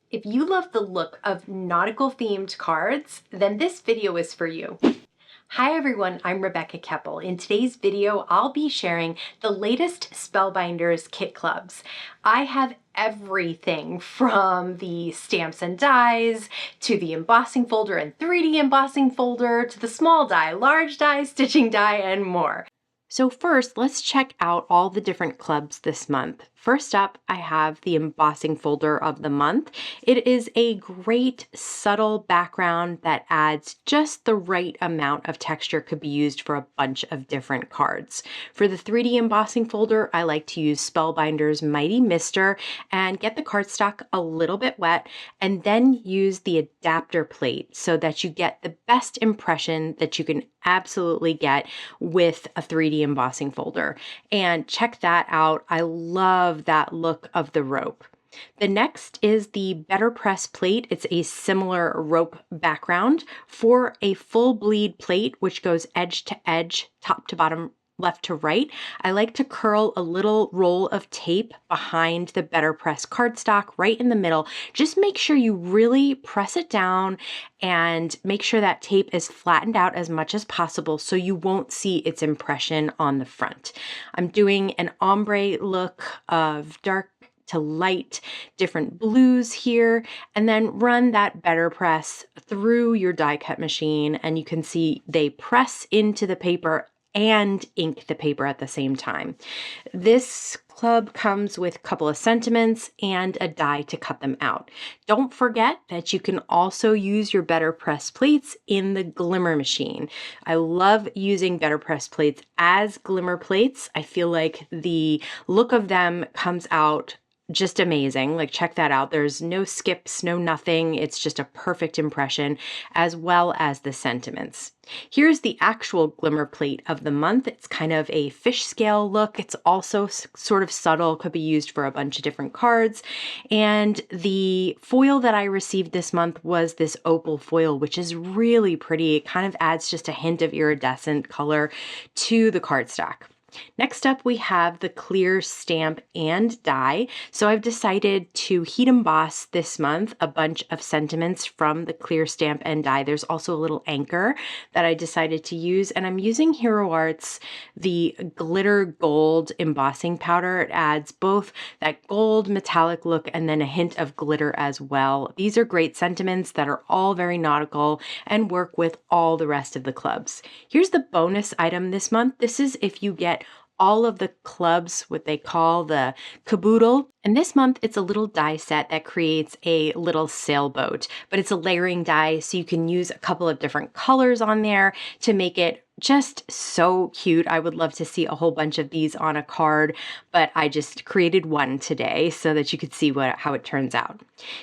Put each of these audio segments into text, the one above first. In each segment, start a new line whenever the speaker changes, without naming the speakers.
If you love the look of nautical themed cards, then this video is for you. Hi everyone, I'm Rebecca Keppel. In today's video, I'll be sharing the latest Spellbinders kit clubs. I have everything from the stamps and dies to the embossing folder and 3D embossing folder to the small die, large die, stitching die, and more. So first, let's check out all the different clubs this month. First up, I have the embossing folder of the month. It is a great subtle background that adds just the right amount of texture, could be used for a bunch of different cards. For the 3D embossing folder, I like to use Spellbinders Mighty Mister and get the cardstock a little bit wet and then use the adapter plate so that you get the best impression that you can absolutely get with a 3D embossing folder. And check that out. I love that look of the rope. The next is the BetterPress plate. It's a similar rope background for a full bleed plate, which goes edge to edge, top to bottom, left to right. I like to curl a little roll of tape behind the BetterPress cardstock right in the middle. Just make sure you really press it down and make sure that tape is flattened out as much as possible so you won't see its impression on the front. I'm doing an ombre look of dark to light, different blues here, and then run that BetterPress through your die cut machine, and you can see they press into the paper and ink the paper at the same time. This club comes with a couple of sentiments and a die to cut them out. Don't forget that you can also use your BetterPress plates in the glimmer machine. I love using BetterPress plates as glimmer plates. I feel like the look of them comes out just amazing. Like, check that out. There's no skips, no nothing. It's just a perfect impression, as well as the sentiments. Here's the actual glimmer plate of the month. It's kind of a fish scale look. It's also sort of subtle, could be used for a bunch of different cards. And the foil that I received this month was this opal foil, which is really pretty. It kind of adds just a hint of iridescent color to the cardstock. Next up, we have the clear stamp and die. So I've decided to heat emboss this month a bunch of sentiments from the clear stamp and die. There's also a little anchor that I decided to use, and I'm using Hero Art's the glitter gold embossing powder. It adds both that gold metallic look and then a hint of glitter as well. These are great sentiments that are all very nautical and work with all the rest of the clubs. Here's the bonus item this month. This is if you get all of the clubs, what they call the caboodle. And this month, it's a little die set that creates a little sailboat, but it's a layering die, so you can use a couple of different colors on there to make it just so cute. I would love to see a whole bunch of these on a card, but I just created one today so that you could see how it turns out.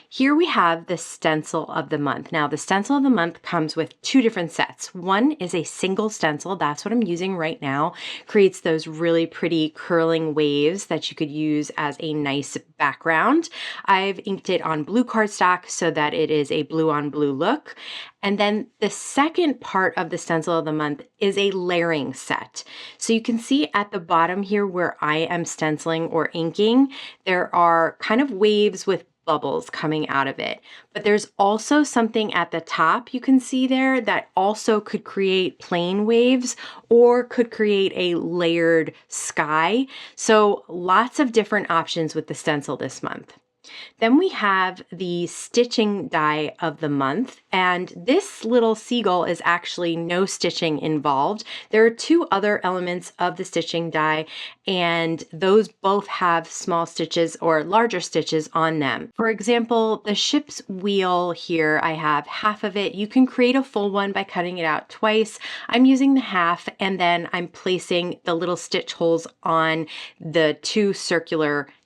Here we have the stencil of the month. Now, the stencil of the month comes with two different sets. One is a single stencil. That's what I'm using right now. Creates those really pretty curling waves that you could use as a nice background. I've inked it on blue cardstock so that it is a blue on blue look. And then the second part of the stencil of the month is a layering set. So you can see at the bottom here where I am stenciling or inking, there are kind of waves with bubbles coming out of it. But there's also something at the top you can see there that also could create plain waves or could create a layered sky. So lots of different options with the stencil this month. Then we have the stitching die of the month, and this little seagull is actually no stitching involved. There are two other elements of the stitching die, and those both have small stitches or larger stitches on them. For example, the ship's wheel here, I have half of it. You can create a full one by cutting it out twice. I'm using the half, and then I'm placing the little stitch holes on the two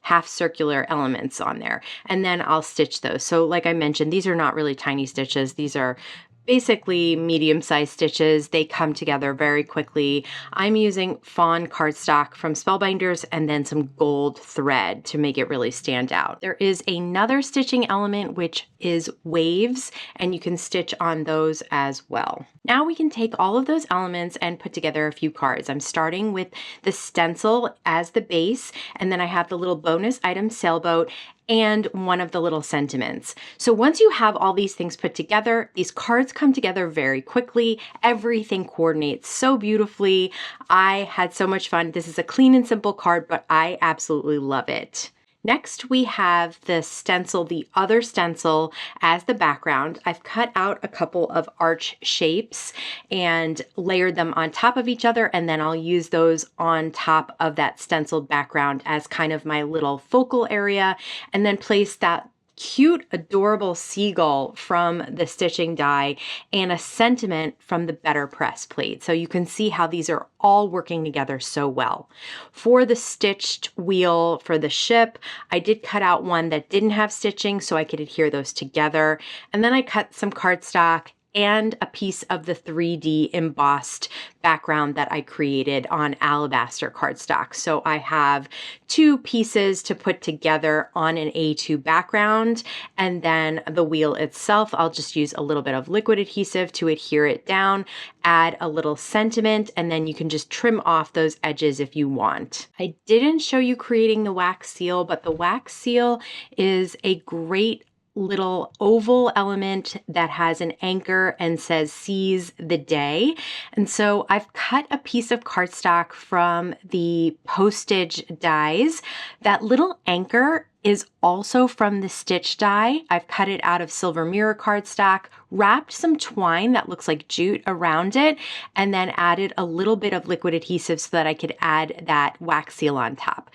half circular elements on there, and then I'll stitch those. So like I mentioned, these are not really tiny stitches. These are basically medium-sized stitches. They come together very quickly. I'm using fawn cardstock from Spellbinders and then some gold thread to make it really stand out. There is another stitching element, which is waves, and you can stitch on those as well. Now we can take all of those elements and put together a few cards. I'm starting with the stencil as the base, and then I have the little bonus item sailboat, and one of the little sentiments. So once you have all these things put together, these cards come together very quickly. Everything coordinates so beautifully. I had so much fun. This is a clean and simple card, but I absolutely love it. Next, we have the stencil, the other stencil as the background. I've cut out a couple of arch shapes and layered them on top of each other, and then I'll use those on top of that stenciled background as kind of my little focal area, and then place that cute, adorable seagull from the stitching die and a sentiment from the BetterPress plate. So you can see how these are all working together so well. For the stitched wheel for the ship, I did cut out one that didn't have stitching so I could adhere those together. And then I cut some cardstock and a piece of the 3D embossed background that I created on alabaster cardstock. So I have two pieces to put together on an A2 background, and then the wheel itself, I'll just use a little bit of liquid adhesive to adhere it down, add a little sentiment, and then you can just trim off those edges if you want. I didn't show you creating the wax seal, but the wax seal is a great little oval element that has an anchor and says seize the day. And so I've cut a piece of cardstock from the postage dies. That little anchor is also from the stitch die. I've cut it out of silver mirror cardstock, wrapped some twine that looks like jute around it, and then added a little bit of liquid adhesive so that I could add that wax seal on top.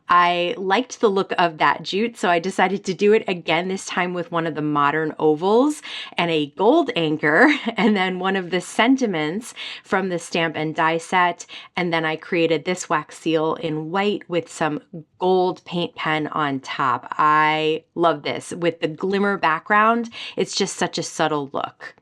I liked the look of that jute, so I decided to do it again, this time with one of the modern ovals and a gold anchor, and then one of the sentiments from the stamp and die set. And then I created this wax seal in white with some gold paint pen on top. I love this. With the glimmer background, it's just such a subtle look.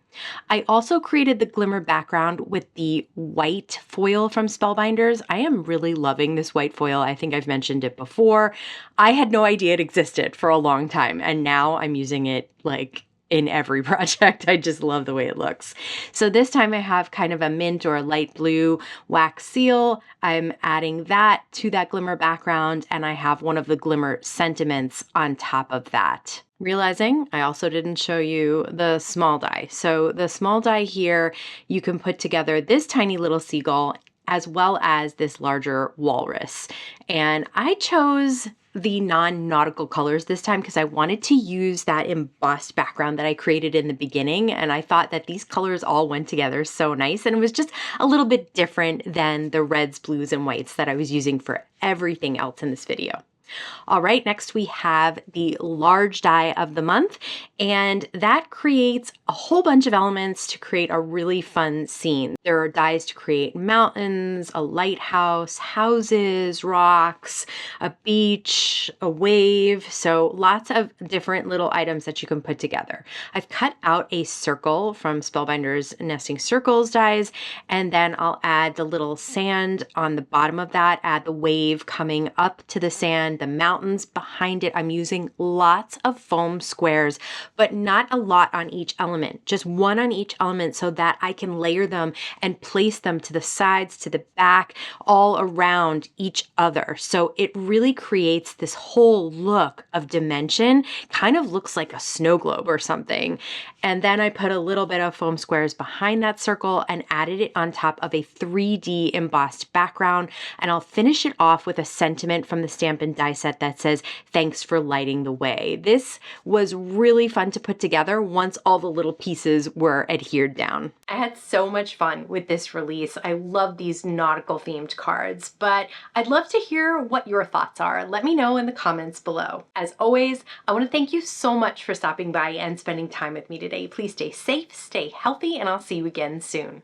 I also created the glimmer background with the white foil from Spellbinders. I am really loving this white foil. I think I've mentioned it before. I had no idea it existed for a long time, and now I'm using it like in every project. I just love the way it looks. So this time I have kind of a mint or a light blue wax seal. I'm adding that to that glimmer background, and I have one of the glimmer sentiments on top of that. Realizing I also didn't show you the small die. So the small die here, you can put together this tiny little seagull as well as this larger walrus. And I chose the non-nautical colors this time because I wanted to use that embossed background that I created in the beginning, and I thought that these colors all went together so nice, and it was just a little bit different than the reds, blues, and whites that I was using for everything else in this video. All right, next we have the large die of the month, and that creates a whole bunch of elements to create a really fun scene. There are dies to create mountains, a lighthouse, houses, rocks, a beach, a wave, so lots of different little items that you can put together. I've cut out a circle from Spellbinders Nesting Circles dies, and then I'll add the little sand on the bottom of that, add the wave coming up to the sand, the mountains behind it. I'm using lots of foam squares, but not a lot on each element, just one on each element so that I can layer them and place them to the sides, to the back, all around each other. So it really creates this whole look of dimension, kind of looks like a snow globe or something. And then I put a little bit of foam squares behind that circle and added it on top of a 3D embossed background. And I'll finish it off with a sentiment from the stamp and die set that says, "Thanks for lighting the way." This was really fun to put together once all the little pieces were adhered down. I had so much fun with this release. I love these nautical themed cards, but I'd love to hear what your thoughts are. Let me know in the comments below. As always, I want to thank you so much for stopping by and spending time with me today. Please stay safe, stay healthy, and I'll see you again soon.